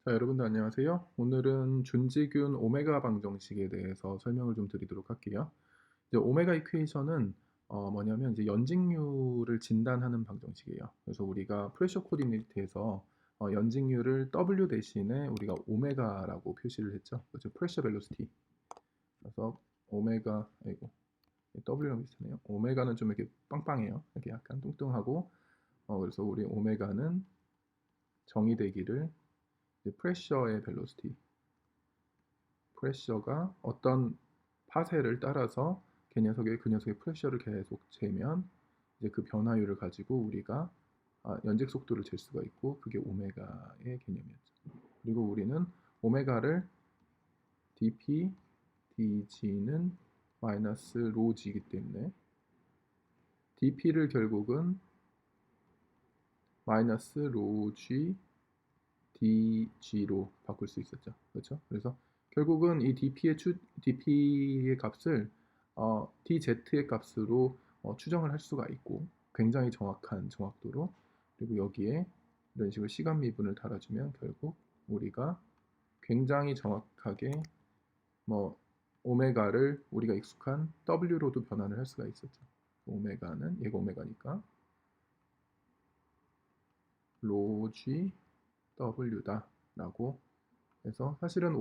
자, 여러분들 안녕하세요. 오늘은 준지균 오메가 방정식에 대해서 설명을 좀 드리도록 할게요. 이제 오메가 이퀘이션은 뭐냐면 이제 연직률을 진단하는 방정식이에요. 그래서 우리가 프레셔 코디네이트에서 연직률을 W 대신에 우리가 오메가라고 표시를 했죠. 그렇죠? 프레셔 벨로시티. 그래서 오메가, 아이고, W랑 비슷하네요. 오메가는 좀 이렇게 빵빵해요. 이렇게 약간 뚱뚱하고, 그래서 우리 오메가는 정의되기를 프레셔의 벨로시티, 프레셔가 어떤 파세를 따라서 그 녀석의 프레셔를 계속 재면 이제 그 변화율을 가지고 우리가 연직 속도를 잴 수가 있고, 그게 오메가의 개념이었죠. 그리고 우리는 오메가를 dp dg는 마이너스 로 g이기 때문에 dp를 결국은 마이너스 로 g dg로 바꿀 수 있었죠. 그렇죠? 그래서 결국은 이 dp의 값을 dz의 값으로 추정을 할 수가 있고, 굉장히 정확한 정확도로, 그리고 여기에 이런 식으로 시간 미분을 달아주면 결국 우리가 굉장히 정확하게 뭐 오메가를 우리가 익숙한 w로도 변환을 할 수가 있었죠. 오메가는 얘가 오메가니까 로g w다 라고 해서, 사실은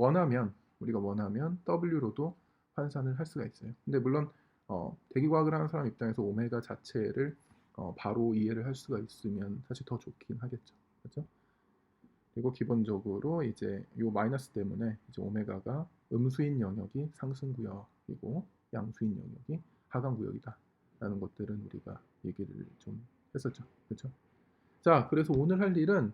우리가 원하면 W로도 환산을 할 수가 있어요. 근데 물론 대기과학을 하는 사람 입장에서 오메가 자체를 바로 이해를 할 수가 있으면 사실 더 좋긴 하겠죠. 그렇죠? 그리고 기본적으로 이제 요 마이너스 때문에 이제 오메가가 음수인 영역이 상승 구역이고 양수인 영역이 하강 구역이다 라는 것들은 우리가 얘기를 좀 했었죠. 그렇죠? 자, 그래서 오늘 할 일은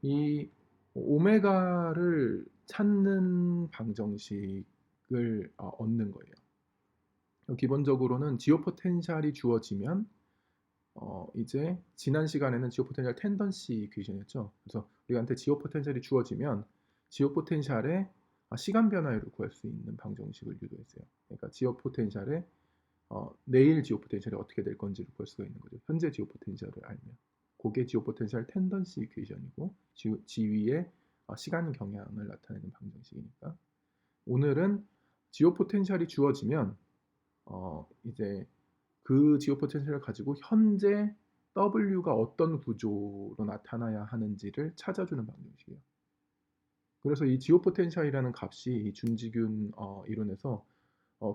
이 오메가를 찾는 방정식을 얻는 거예요. 기본적으로는 지오 포텐셜이 주어지면 이제 지난 시간에는 지오 포텐셜 텐던시 이퀘이션이었죠. 그래서 우리한테 지오 포텐셜이 주어지면 지오 포텐셜의 시간 변화율을 구할 수 있는 방정식을 유도했어요. 그러니까 지오 포텐셜의 내일 지오 포텐셜이 어떻게 될 건지를 볼 수가 있는 거죠. 현재 지오 포텐셜을 알면. 그게 지오 포텐셜 텐던시 이퀘이션이고 지위의 시간 경향을 나타내는 방정식이니까, 오늘은 지오 포텐셜이 주어지면 이제 그 지오 포텐셜을 가지고 현재 W가 어떤 구조로 나타나야 하는지를 찾아주는 방정식이에요. 그래서 이 지오 포텐셜이라는 값이 이 준지균 이론에서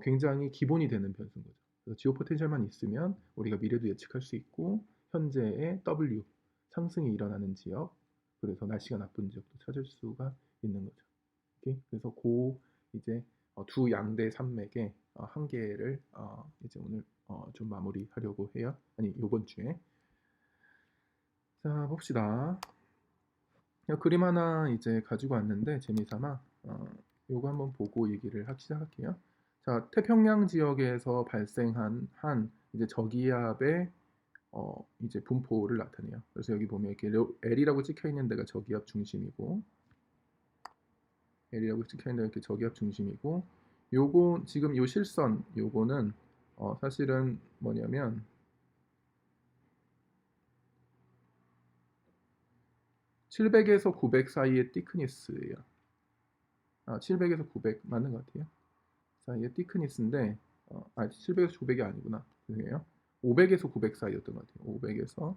굉장히 기본이 되는 변수인 거죠. 그래서 지오 포텐셜만 있으면 우리가 미래도 예측할 수 있고, 현재의 W 상승이 일어나는 지역, 그래서 날씨가 나쁜 지역도 찾을 수가 있는 거죠. 오케이? 그래서 이제 두 양대 산맥의 한계를 이제 오늘 좀 마무리하려고 해요. 아니, 요번 주에. 자, 봅시다. 그림 하나 이제 가지고 왔는데 재미삼아 요거 한번 보고 얘기를 시작할게요. 자, 태평양 지역에서 발생한 이제 저기압의 이제 분포를 나타내요. 그래서 여기 보면 이렇게 L이라고 찍혀 있는 데가 저기압 중심이고, L이라고 찍혀 있는 데가 이렇게 저기압 중심이고, 요거 지금 요 실선 요거는 사실은 뭐냐면 700에서 900 사이의 티크니스예요. 700에서 900 맞는 것 같아요. 사이의 티크니스인데 700에서 900이 아니구나. 죄송해요. 500에서 900 사이였던 것 같아요. 500에서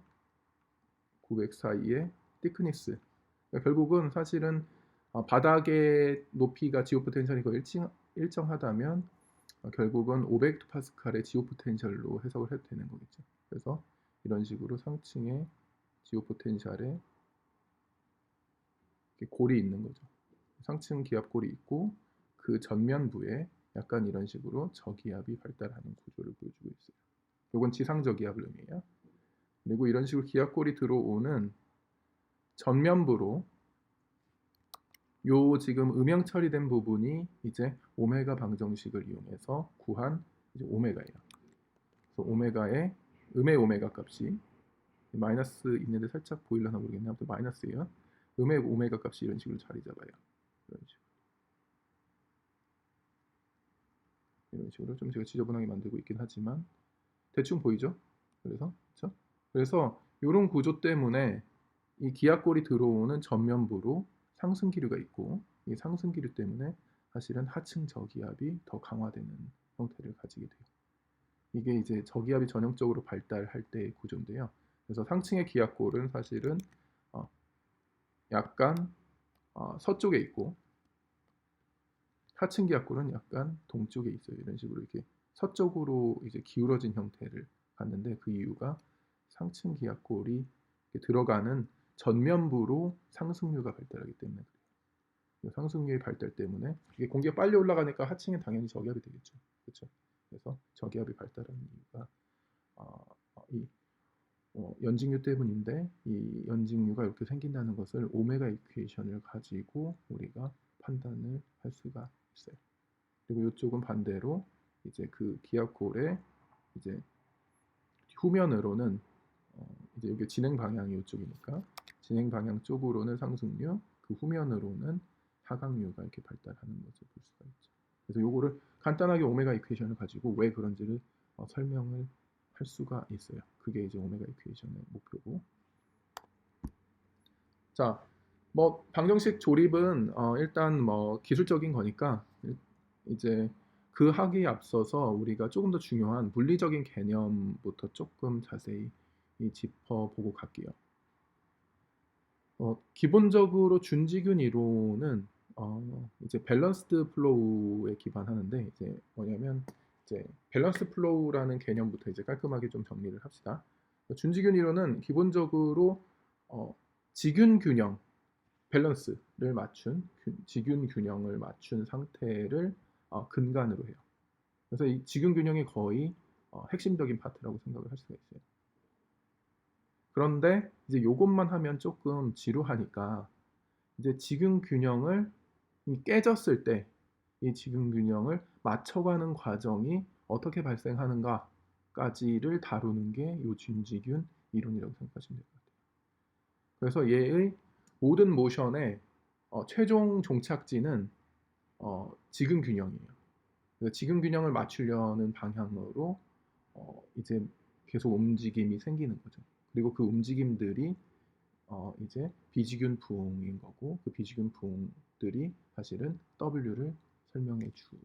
900 사이의 티크니스. 그러니까 결국은 사실은 바닥의 높이가 지오 포텐셜이 거의 일정하다면 결국은 500헥토파스칼의 지오 포텐셜로 해석을 해도 되는 거겠죠. 그래서 이런 식으로 상층에 지오 포텐셜에 골이 있는 거죠. 상층 기압골이 있고 그 전면부에 약간 이런 식으로 저기압이 발달하는 구조를 보여주고 있어요. 이건 지상저기압을 의미해요. 그리고 이런 식으로 기압골이 들어오는 전면부로 요 지금 음영 처리된 부분이 이제 오메가 방정식을 이용해서 구한 이제 오메가예요. 그래서 오메가의 음의 오메가 값이 마이너스 있는데 살짝 보일려나 모르겠네. 아무튼 마이너스예요. 음의 오메가 값이 이런 식으로 자리 잡아요. 이런 식으로 좀 제가 지저분하게 만들고 있긴 하지만 대충 보이죠? 그래서 이런 구조 때문에 이 기압골이 들어오는 전면부로 상승 기류가 있고 이 상승 기류 때문에 사실은 하층 저기압이 더 강화되는 형태를 가지게 돼요. 이게 이제 저기압이 전형적으로 발달할 때의 구조인데요. 그래서 상층의 기압골은 사실은 약간 서쪽에 있고 하층 기압골은 약간 동쪽에 있어요. 이런 식으로 이렇게 서쪽으로 이제 기울어진 형태를 갖는데 그 이유가 상층 기압골이 들어가는 전면부로 상승류가 발달하기 때문에 그래요. 상승류의 발달 때문에 이게 공기가 빨리 올라가니까 하층에 당연히 저기압이 되겠죠. 그렇죠? 그래서 저기압이 발달하는 이유가 이 연직류 때문인데 이 연직류가 이렇게 생긴다는 것을 오메가 이퀘이션을 가지고 우리가 판단을 할 수가 있어요. 그리고 이쪽은 반대로 이제 그 기압골의 이제 후면으로는 이제 여기 진행 방향이 이쪽이니까 진행 방향 쪽으로는 상승류, 그 후면으로는 하강류가 이렇게 발달하는 것을 볼 수가 있죠. 그래서 요거를 간단하게 오메가 이퀘이션을 가지고 왜 그런지를 설명을 할 수가 있어요. 그게 이제 오메가 이퀘이션의 목표고. 자, 뭐 방정식 조립은 일단 뭐 기술적인 거니까 이제 그 하기에 앞서서 우리가 조금 더 중요한 물리적인 개념부터 조금 자세히 짚어보고 갈게요. 기본적으로 준지균 이론은 이제 밸런스드 플로우에 기반하는데 이제 뭐냐면 이제 밸런스 플로우라는 개념부터 이제 깔끔하게 좀 정리를 합시다. 준지균 이론은 기본적으로 지균 균형 밸런스를 맞춘 지균 균형을 맞춘 상태를 근간으로 해요. 그래서 이 지균 균형이 거의 핵심적인 파트라고 생각을 할 수가 있어요. 그런데 이제 요것만 하면 조금 지루하니까 이제 지균 균형을 깨졌을 때 이 지균 균형을 맞춰가는 과정이 어떻게 발생하는가까지를 다루는 게 요 준지균 이론이라고 생각하시면 될 것 같아요. 그래서 얘의 모든 모션의 최종 종착지는 지균 균형이에요. 그래서 지균 균형을 맞추려는 방향으로 이제 계속 움직임이 생기는 거죠. 그리고 그 움직임들이 이제 비지균 부응인 거고 그 비지균 부응들이 사실은 W를 설명해 주게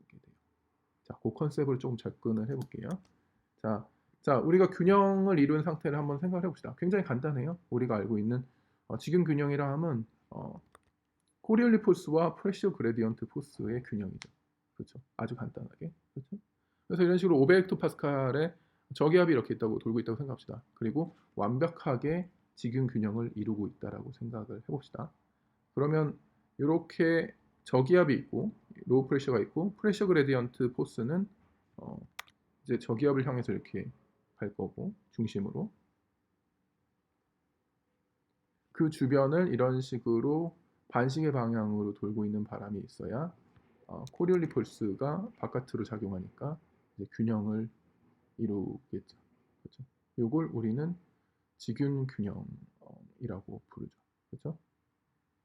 돼요. 자, 그 컨셉을 좀 접근을 해볼게요. 자, 우리가 균형을 이룬 상태를 한번 생각을 해봅시다. 굉장히 간단해요. 우리가 알고 있는 지균 균형이라 하면 코리올리 포스와 프레셔 그레디언트 포스의 균형이죠. 그렇죠. 아주 간단하게. 그렇죠. 그래서 이런 식으로 500헥토파스칼의 저기압이 이렇게 있다고 돌고 있다고 생각합시다. 그리고 완벽하게 지균 균형을 이루고 있다라고 생각을 해봅시다. 그러면 이렇게 저기압이 있고 로우 프레셔가 있고 프레셔 그레디언트 포스는 이제 저기압을 향해서 이렇게 갈 거고 중심으로 그 주변을 이런 식으로 반시계 방향으로 돌고 있는 바람이 있어야 코리올리 폴스가 바깥으로 작용하니까 이제 균형을 이루겠죠. 그렇죠? 이걸 우리는 지균 균형이라고 부르죠. 그렇죠?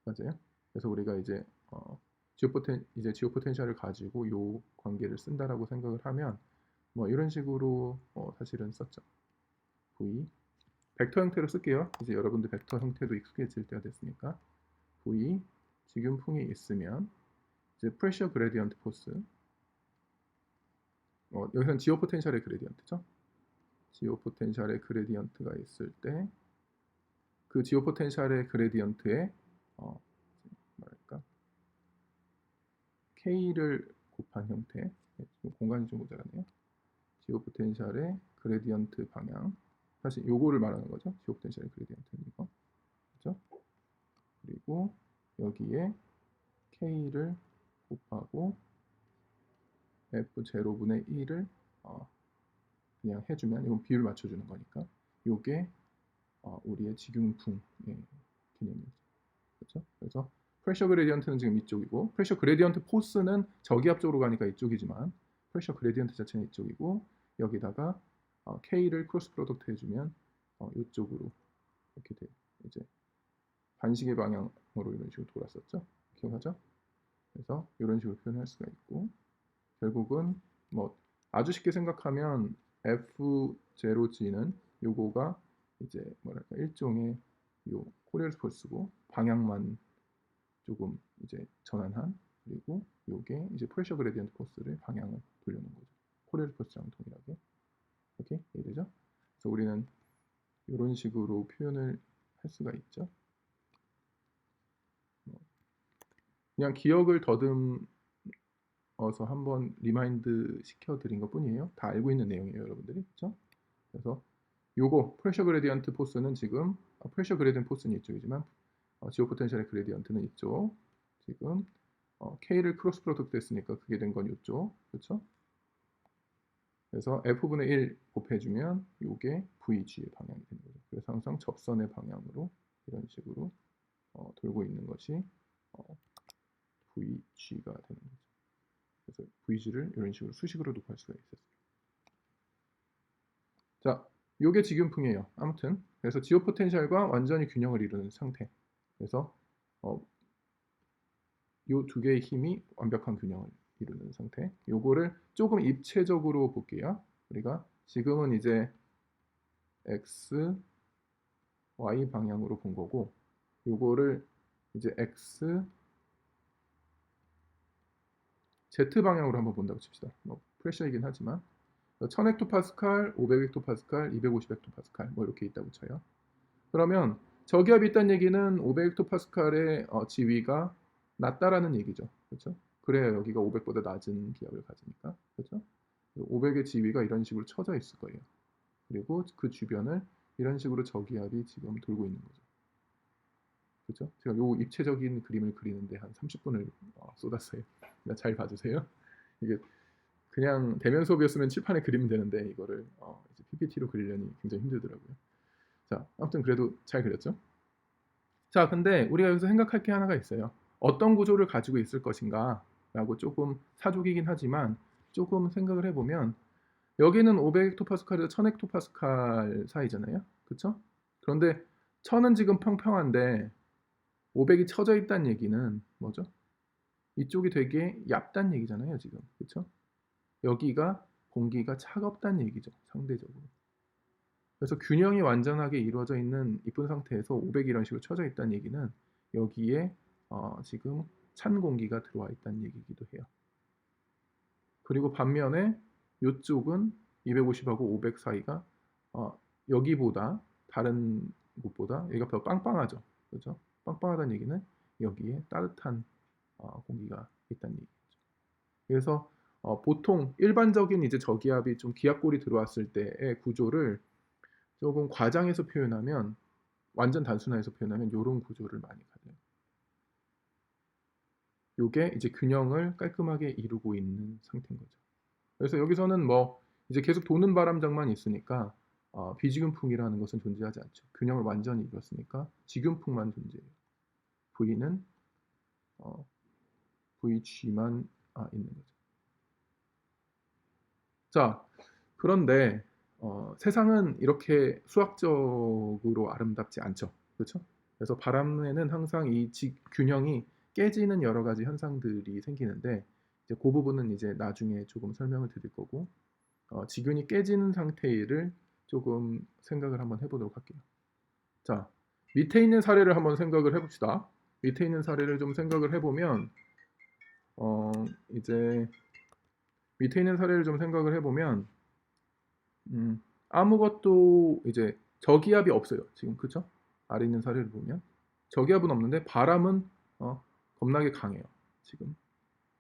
맞아요. 그래서 우리가 이제 지오 포텐셜을 가지고 이 관계를 쓴다라고 생각을 하면 뭐 이런 식으로 사실은 썼죠. V 벡터 형태로 쓸게요. 이제 여러분들 벡터 형태도 익숙해질 때가 됐으니까 V 지균풍이 있으면 이제 프레셔 그레디언트 포스 여기서는 지오 포텐셜의 그레디언트죠. 지오 포텐셜의 그레디언트가 있을 때 그 지오 포텐셜의 그레디언트에 뭐랄까 K를 곱한 형태 공간이 좀 모자라네요. 지오 포텐셜의 그레디언트 방향 사실 요거를 말하는 거죠. 지오 포텐셜의 그레디언트는 이거 그렇죠? 그리고 여기에 K를 곱하고 F0분의 1을 그냥 해주면 이건 비율 맞춰주는 거니까 요게 우리의 지균풍의 개념이죠. 그렇죠? 그래서 프레셔 그레디언트는 지금 이쪽이고 프레셔 그레디언트 포스는 저기압 쪽으로 가니까 이쪽이지만 프레셔 그레디언트 자체는 이쪽이고 여기다가 K를 크로스 프로덕트 해주면 이쪽으로 이렇게 돼요. 이제 반시계 방향으로 이런 식으로 돌았었죠. 기억하죠? 그래서 이런 식으로 표현할 수가 있고 결국은 뭐 아주 쉽게 생각하면 F0G는 요거가 이제 뭐랄까 일종의 요 코리얼 폴스고 방향만 조금 이제 전환한, 그리고 요게 이제 프레셔 그레디언트 포스를 방향을 돌려놓은 거죠. 코리얼 포스랑 동일하게. 오케이? 이해되죠? 그래서 우리는 이런 식으로 표현을 할 수가 있죠. 그냥 기억을 더듬어서 한번 리마인드 시켜드린 것 뿐이에요. 다 알고 있는 내용이에요, 여러분들이. 그렇죠? 그래서 요거 프레셔 그레디언트 포스는 지금 프레셔 그레디언트 포스는 이쪽이지만 지오 포텐셜의 그레디언트는 이쪽. 지금 K를 크로스 프로덕트 했으니까 그게 된 건 이쪽. 그렇죠? 그래서 F분의 1 곱해주면 요게 VG의 방향이 되는 거죠. 그래서 항상 접선의 방향으로 이런 식으로 돌고 있는 것이 VG가 되는 거죠. 그래서 VG를 이런 식으로 수식으로도 구할 수가 있었어요. 자, 요게 지균풍이에요. 아무튼 그래서 지오 포텐셜과 완전히 균형을 이루는 상태. 그래서 요 두 개의 힘이 완벽한 균형을 이루는 상태. 요거를 조금 입체적으로 볼게요. 우리가 지금은 이제 X, Y 방향으로 본 거고, 요거를 이제 X, Z 방향으로 한번 본다고 칩시다. 뭐 프레셔이긴 하지만 1000헥토파스칼, 500헥토파스칼, 250헥토파스칼 뭐 이렇게 있다고 쳐요. 그러면 저기압이 있다는 얘기는 500헥토파스칼의 지위가 낮다라는 얘기죠. 그렇죠? 그래야 여기가 500보다 낮은 기압을 가지니까. 그렇죠? 500의 지위가 이런 식으로 쳐져 있을 거예요. 그리고 그 주변을 이런 식으로 저기압이 지금 돌고 있는 거죠. 그렇죠? 제가 요 입체적인 그림을 그리는데 한 30분을 쏟았어요. 잘 봐주세요. 이게 그냥 대면 수업이었으면 칠판에 그리면 되는데 이거를 이제 PPT로 그리려니 굉장히 힘들더라고요. 자, 아무튼 그래도 잘 그렸죠? 자, 근데 우리가 여기서 생각할 게 하나가 있어요. 어떤 구조를 가지고 있을 것인가 라고 조금 사족이긴 하지만 조금 생각을 해보면 여기는 500헥토파스칼에서 1000헥토파스칼 사이잖아요. 그쵸? 그런데 1000은 지금 평평한데 500이 쳐져 있다는 얘기는 뭐죠? 이쪽이 되게 얇다는 얘기잖아요, 지금. 그쵸? 여기가 공기가 차갑다는 얘기죠, 상대적으로. 그래서 균형이 완전하게 이루어져 있는 이쁜 상태에서 500 이런 식으로 쳐져 있다는 얘기는 여기에 지금 찬 공기가 들어와 있다는 얘기이기도 해요. 그리고 반면에 이쪽은 250하고 500 사이가 여기보다 다른 곳보다 여기가 더 빵빵하죠. 그렇죠? 빵빵하다는 얘기는 여기에 따뜻한 공기가 있다는 얘기죠. 그래서 보통 일반적인 이제 저기압이 좀 기압골이 들어왔을 때의 구조를 조금 과장해서 표현하면 완전 단순화해서 표현하면 이런 구조를 많이 가져요. 이게 이제 균형을 깔끔하게 이루고 있는 상태인 거죠. 그래서 여기서는 뭐 이제 계속 도는 바람장만 있으니까 비지균풍이라는 것은 존재하지 않죠. 균형을 완전히 이뤘으니까 지균풍만 존재해요. V는 VG만 있는 거죠. 자, 그런데 세상은 이렇게 수학적으로 아름답지 않죠. 그렇죠? 그래서 바람에는 항상 이 균형이 깨지는 여러 가지 현상들이 생기는데 이제 그 부분은 이제 나중에 조금 설명을 드릴 거고 지균이 깨지는 상태를 조금 생각을 한번 해보도록 할게요. 자, 밑에 있는 사례를 한번 생각을 해봅시다. 밑에 있는 사례를 좀 생각을 해보면 이제 밑에 있는 사례를 좀 생각을 해보면 아무것도 이제 저기압이 없어요. 지금 그쵸? 아래 있는 사례를 보면 저기압은 없는데 바람은 겁나게 강해요. 지금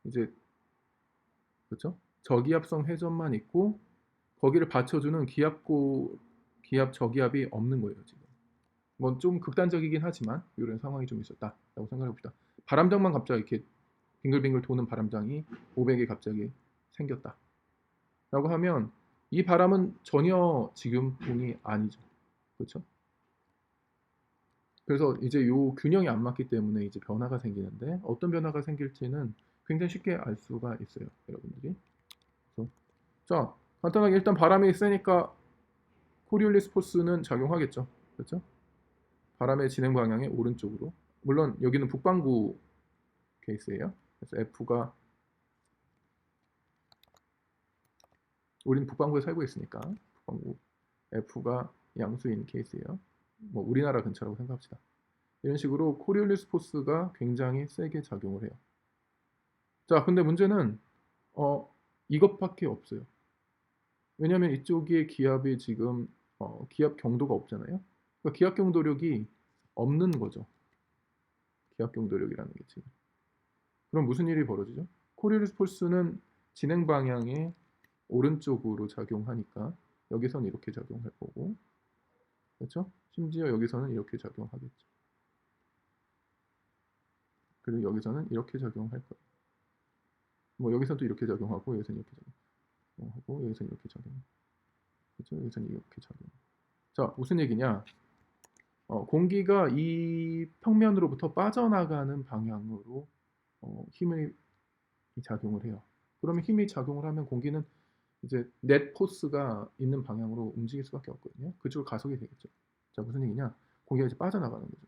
이제 그쵸? 저기압성 회전만 있고 거기를 받쳐주는 기압 저기압이 없는 거예요. 지금 뭐 좀 극단적이긴 하지만 이런 상황이 좀 있었다라고 생각해 봅시다. 바람장만 갑자기 이렇게 빙글빙글 도는 바람장이 500에 갑자기 생겼다. 라고 하면 이 바람은 전혀 지금풍이 아니죠. 그렇죠? 그래서 이제 요 균형이 안 맞기 때문에 이제 변화가 생기는데 어떤 변화가 생길지는 굉장히 쉽게 알 수가 있어요, 여러분들이. 그래서 자, 간단하게 일단 바람이 세니까 코리올리스 포스는 작용하겠죠. 그렇죠? 바람의 진행 방향의 오른쪽으로. 물론 여기는 북반구 케이스예요. 그래서 F가 우리는 북반구에 살고 있으니까 북반구 F가 양수인 케이스예요. 뭐 우리나라 근처라고 생각합시다. 이런 식으로 코리올리스 포스가 굉장히 세게 작용을 해요. 자, 근데 문제는 이것밖에 없어요. 왜냐하면 이쪽에 기압이 지금 기압 경도가 없잖아요. 그러니까 기압 경도력이 없는 거죠. 기압 경도력이라는 게 지금. 그럼 무슨 일이 벌어지죠? 코리올리스 포스는 진행 방향의 오른쪽으로 작용하니까 여기서는 이렇게 작용할 거고, 그렇죠? 심지어 여기서는 이렇게 작용하겠죠. 그리고 여기서는 이렇게 작용할 거예요. 뭐 여기서도 이렇게 작용하고 여기서는 이렇게 작용하고 여기서는 이렇게 작용. 그렇죠? 여기서는 이렇게 작용. 자, 무슨 얘기냐? 공기가 이 평면으로부터 빠져나가는 방향으로 힘이 작용을 해요. 그러면 힘이 작용을 하면 공기는 이제 넷 포스가 있는 방향으로 움직일 수밖에 없거든요. 그쪽으로 가속이 되겠죠. 자, 무슨 얘기냐? 공기가 이제 빠져나가는 거죠.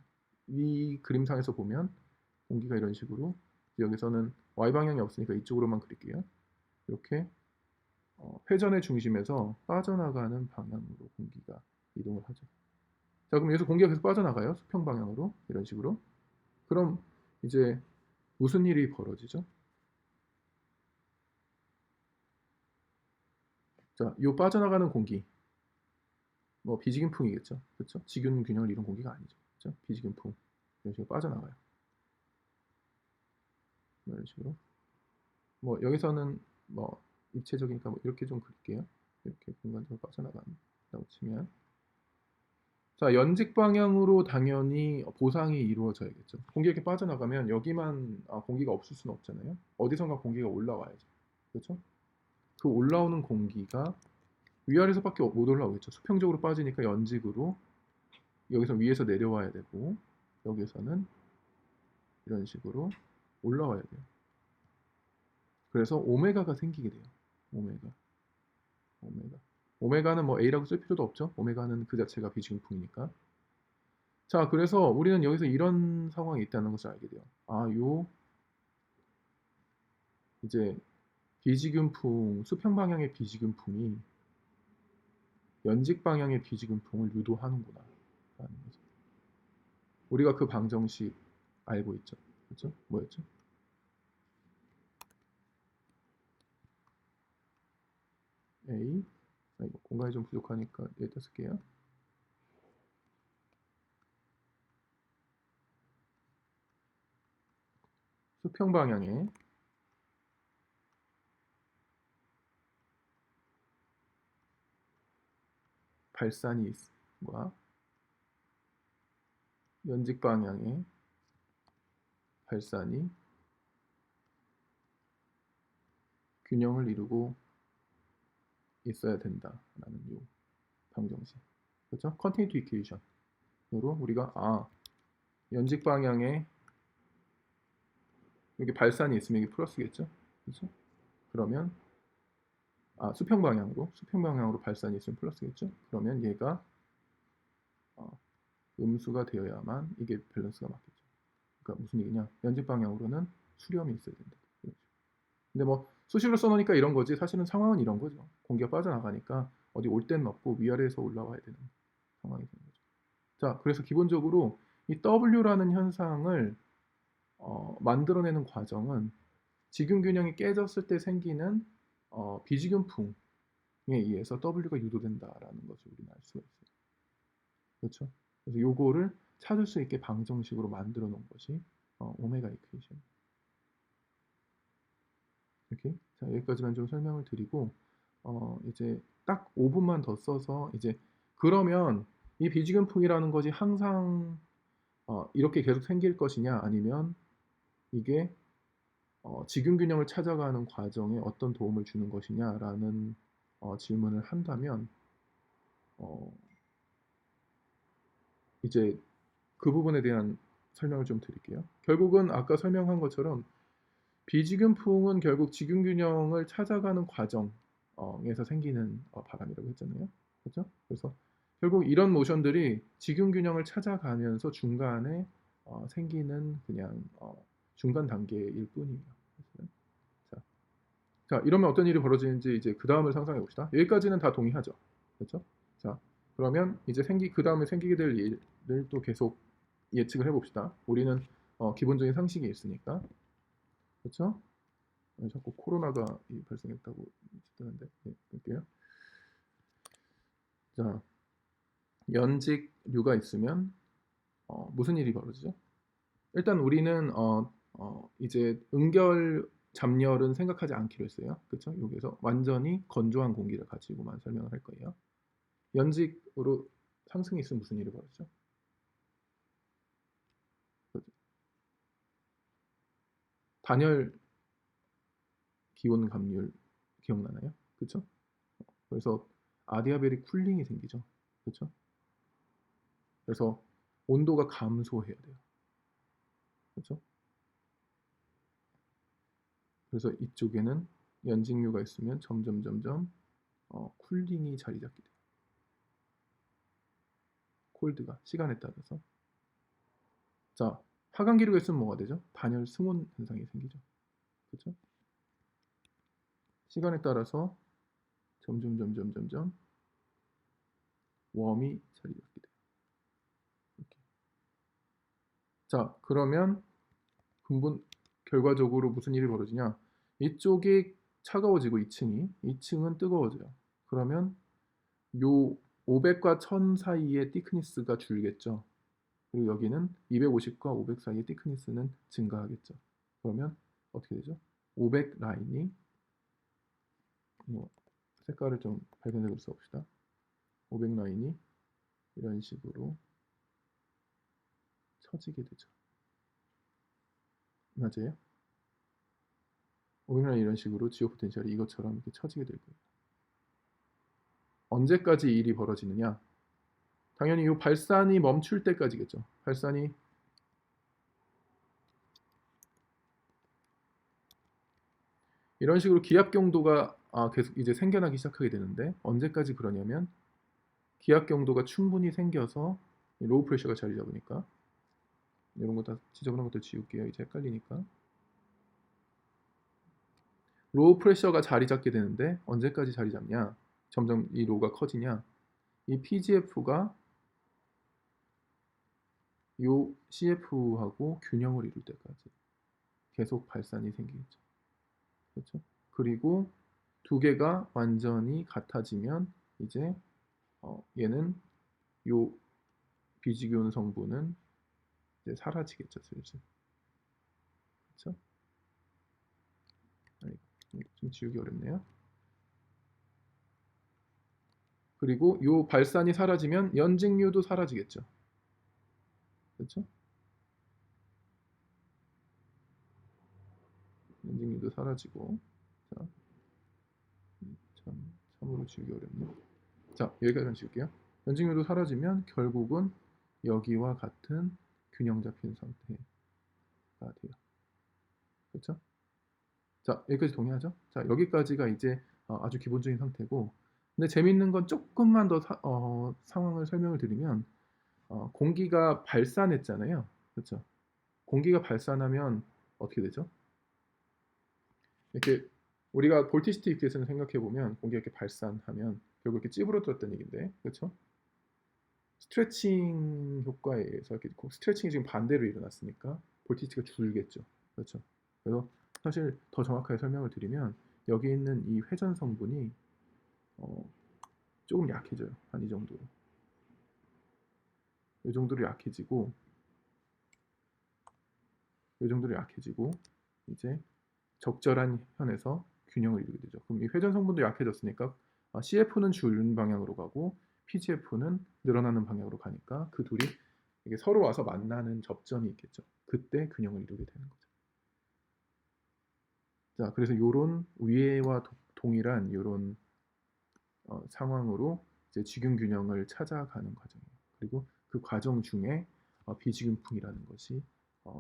이 그림상에서 보면 공기가 이런 식으로 여기서는 y 방향이 없으니까 이쪽으로만 그릴게요. 이렇게 회전의 중심에서 빠져나가는 방향으로 공기가 이동을 하죠. 자, 그럼 여기서 공기가 계속 빠져나가요. 수평 방향으로 이런 식으로. 그럼 이제 무슨 일이 벌어지죠? 자, 요 빠져나가는 공기, 뭐 비지균풍이겠죠. 그렇죠? 지균 균형을 이룬 공기가 아니죠. 그렇죠? 비지균풍 이런 식으로 빠져나가요. 이런 식으로. 뭐 여기서는 뭐 입체적이니까 뭐 이렇게 좀 그릴게요. 이렇게 공간적으로 빠져나간다고 치면, 자, 연직 방향으로 당연히 보상이 이루어져야겠죠. 공기가 이렇게 빠져나가면 여기만 공기가 없을 수는 없잖아요. 어디선가 공기가 올라와야죠. 그렇죠? 그 올라오는 공기가 위아래서밖에 못 올라오겠죠. 수평적으로 빠지니까 연직으로 여기서 위에서 내려와야 되고 여기서는 이런 식으로 올라와야 돼요. 그래서 오메가가 생기게 돼요. 오메가. 오메가는 뭐 A라고 쓸 필요도 없죠. 오메가는 그 자체가 비중풍이니까. 자, 그래서 우리는 여기서 이런 상황이 있다는 것을 알게 돼요. 요 이제 비지균풍, 수평 방향의 비지균풍이 연직 방향의 비지균풍을 유도하는구나 라는 거죠. 우리가 그 방정식 알고 있죠. 그렇죠? 뭐였죠? A, 이거 공간이 좀 부족하니까 여기다 쓸게요. 수평 방향의 발산이과 연직 방향의 발산이 균형을 이루고 있어야 된다라는 요 방정식. 그렇죠? 컨티니티 이퀘이션으로 우리가 연직 방향에 여기 발산이 있으면 이게 플러스겠죠? 그렇죠? 그러면 수평 방향으로 발산이 있으면 플러스겠죠? 그러면 얘가 음수가 되어야만 이게 밸런스가 맞겠죠. 그러니까 무슨 얘기냐? 연직 방향으로는 수렴이 있어야 된다. 근데 뭐 수식으로 써놓으니까 이런 거지, 사실은 상황은 이런 거죠. 공기가 빠져나가니까 어디 올 데는 없고 위아래에서 올라와야 되는 상황이 되는 거죠. 자, 그래서 기본적으로 이 W라는 현상을 만들어내는 과정은 지균 균형이 깨졌을 때 생기는 비지균풍에 의해서 W가 유도된다라는 것을 우리는 알 수가 있어요. 그렇죠? 그래서 요거를 찾을 수 있게 방정식으로 만들어 놓은 것이 오메가 이퀘이션. 이렇게. 자, 여기까지만 좀 설명을 드리고 이제 딱 5분만 더 써서 이제 그러면 이 비지균풍이라는 것이 항상 이렇게 계속 생길 것이냐, 아니면 이게 지균 균형을 찾아가는 과정에 어떤 도움을 주는 것이냐라는 질문을 한다면 이제 그 부분에 대한 설명을 좀 드릴게요. 결국은 아까 설명한 것처럼 비지균풍은 결국 지균 균형을 찾아가는 과정에서 생기는 바람이라고 했잖아요. 그렇죠? 그래서 결국 이런 모션들이 지균 균형을 찾아가면서 중간에 생기는 그냥 중간 단계일 뿐이에요. 자, 이러면 어떤 일이 벌어지는지 이제 그 다음을 상상해 봅시다. 여기까지는 다 동의하죠. 그렇죠? 자, 그러면 이제 그 다음에 생기게 될 일을 또 계속 예측을 해봅시다. 우리는 기본적인 상식이 있으니까. 그렇죠? 자꾸 코로나가 발생했다고 뜨는데 볼게요. 자, 연직류가 있으면 무슨 일이 벌어지죠? 일단 우리는 이제 응결 잡열은 생각하지 않기로 했어요. 그렇죠? 여기서 완전히 건조한 공기를 가지고만 설명을 할 거예요. 연직으로 상승이 있으면 무슨 일이 벌어지죠? 단열 기온 감률 기억나나요? 그렇죠? 그래서 아디아벨이 쿨링이 생기죠. 그렇죠? 그래서 온도가 감소해야 돼요. 그렇죠? 그래서 이쪽에는 연직류가 있으면 점점 쿨링이 자리 잡게 돼요. 콜드가 시간에 따라서. 자, 하강기류가 있으면 뭐가 되죠? 단열 승온 현상이 생기죠. 그렇죠? 시간에 따라서 점점 웜이 자리 잡게 돼요. 이렇게. 자, 그러면 근본 결과적으로 무슨 일이 벌어지냐? 이쪽이 차가워지고 2층은 뜨거워져요. 그러면 요 500과 1000 사이의 티크니스가 줄겠죠. 그리고 여기는 250과 500 사이의 티크니스는 증가하겠죠. 그러면 어떻게 되죠? 500 라인이 색깔을 좀 밝은색으로 써봅시다. 500 라인이 이런 식으로 처지게 되죠. 맞아요? 500 라인 이런 식으로 지오 포텐셜이 이것처럼 이렇게 처지게 될 거예요. 언제까지 일이 벌어지느냐? 당연히 이 발산이 멈출 때까지겠죠. 발산이 이런 식으로 기압 경도가 계속 이제 생겨나기 시작하게 되는데 언제까지 그러냐면 기압 경도가 충분히 생겨서 로우 프레셔가 자리 잡으니까 이런 거 다 지저분한 것들 지울게요. 이제 헷갈리니까 로우 프레셔가 자리 잡게 되는데 언제까지 자리 잡냐? 점점 이 로가 커지냐? 이 PGF가 요 CF하고 균형을 이룰 때까지 계속 발산이 생기겠죠. 그렇죠? 그리고 두 개가 완전히 같아지면 이제 얘는 요 비지기온 성분은 이제 사라지겠죠, 슬슬. 그렇죠? 좀 지우기 어렵네요. 그리고 요 발산이 사라지면 연직류도 사라지겠죠. 그렇죠? 연직류도 사라지고. 자, 참으로 지우기 어렵네요. 자, 여기까지만 지울게요. 연직류도 사라지면 결국은 여기와 같은 균형 잡힌 상태가 돼요. 그렇죠? 자, 여기까지 동의하죠? 자, 여기까지가 이제 아주 기본적인 상태고, 근데 재밌는 건 조금만 더 상황을 설명을 드리면, 공기가 발산했잖아요. 그렇죠? 공기가 발산하면 어떻게 되죠? 이렇게 우리가 볼티시티 이퀘이션을 생각해 보면 공기가 이렇게 발산하면 결국 이렇게 찌부러졌다는 얘기인데, 그렇죠? 스트레칭 효과에 의해서 이렇게 스트레칭이 지금 반대로 일어났으니까 볼티시티가 줄겠죠. 그렇죠? 그래서 사실 더 정확하게 설명을 드리면 여기 있는 이 회전 성분이 조금 약해져요. 한 이 정도로. 이 정도로 약해지고 이제 적절한 현에서 균형을 이루게 되죠. 그럼 이 회전 성분도 약해졌으니까 CF는 줄는 방향으로 가고 PGF는 늘어나는 방향으로 가니까 그 둘이 이게 서로 와서 만나는 접점이 있겠죠. 그때 균형을 이루게 되는 거죠. 자, 그래서 이런 위에와 동일한 이런 상황으로 이제 직윤 균형을 찾아가는 과정이에요. 그리고 그 과정 중에 비직윤풍이라는 것이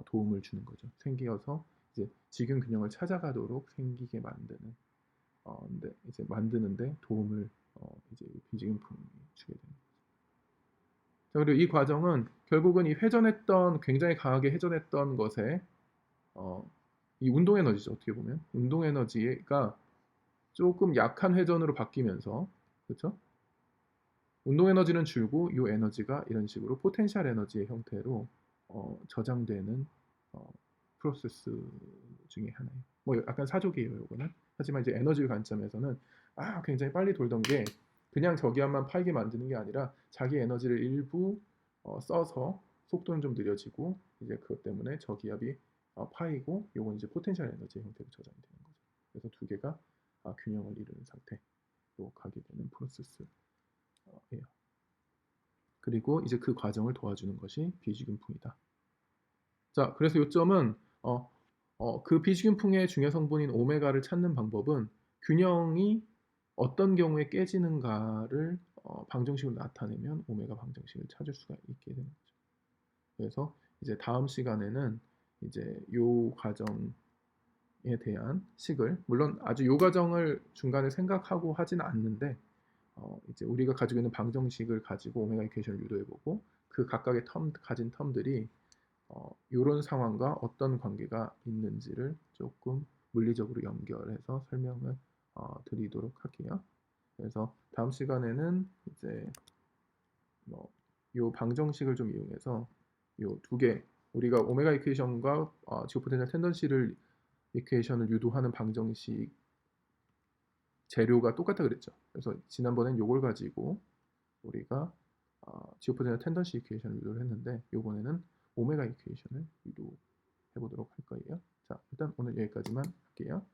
도움을 주는 거죠. 생겨서 이제 직윤 균형을 찾아가도록 생기게 만드는 근데 이제 만드는데 도움을 이제 비직윤풍이 주게 됩니다. 자, 그리고 이 과정은 결국은 이 회전했던 굉장히 강하게 회전했던 것에 이 운동 에너지죠. 어떻게 보면 운동 에너지가 조금 약한 회전으로 바뀌면서 그렇죠? 운동 에너지는 줄고 이 에너지가 이런 식으로 포텐셜 에너지의 형태로 저장되는 프로세스 중에 하나예요. 뭐 약간 사족이에요, 요거는. 하지만 이제 에너지 관점에서는 굉장히 빨리 돌던 게 그냥 저기압만 파이게 만드는 게 아니라 자기 에너지를 일부 써서 속도는 좀 느려지고 이제 그것 때문에 저기압이 파이고 요건 이제 포텐셜 에너지 형태로 저장이 되는 거죠. 그래서 두 개가 균형을 이루는 상태로 가게 되는 프로세스예요. 그리고 이제 그 과정을 도와주는 것이 비주균풍이다. 자, 그래서 요점은 그 비주균풍의 중요 성분인 오메가를 찾는 방법은 균형이 어떤 경우에 깨지는가를 방정식으로 나타내면 오메가 방정식을 찾을 수가 있게 되는 거죠. 그래서 이제 다음 시간에는 이제 요 과정에 대한 식을 물론 아주 요 과정을 중간에 생각하고 하진 않는데 이제 우리가 가지고 있는 방정식을 가지고 오메가 이퀘이션을 유도해보고 그 각각의 가진 텀들이 이런 상황과 어떤 관계가 있는지를 조금 물리적으로 연결해서 설명을 드리도록 할게요. 그래서 다음 시간에는 이제 요 방정식을 좀 이용해서 요 두 개 우리가 오메가 이퀘이션과 지오포텐셜 텐던시를 이퀘이션을 유도하는 방정식 재료가 똑같다 그랬죠. 그래서 지난번엔 요걸 가지고 우리가 지오포텐셜 텐던시 이퀘이션을 유도를 했는데 요번에는 오메가 이퀘이션을 유도해 보도록 할 거예요. 자, 일단 오늘 여기까지만 할게요.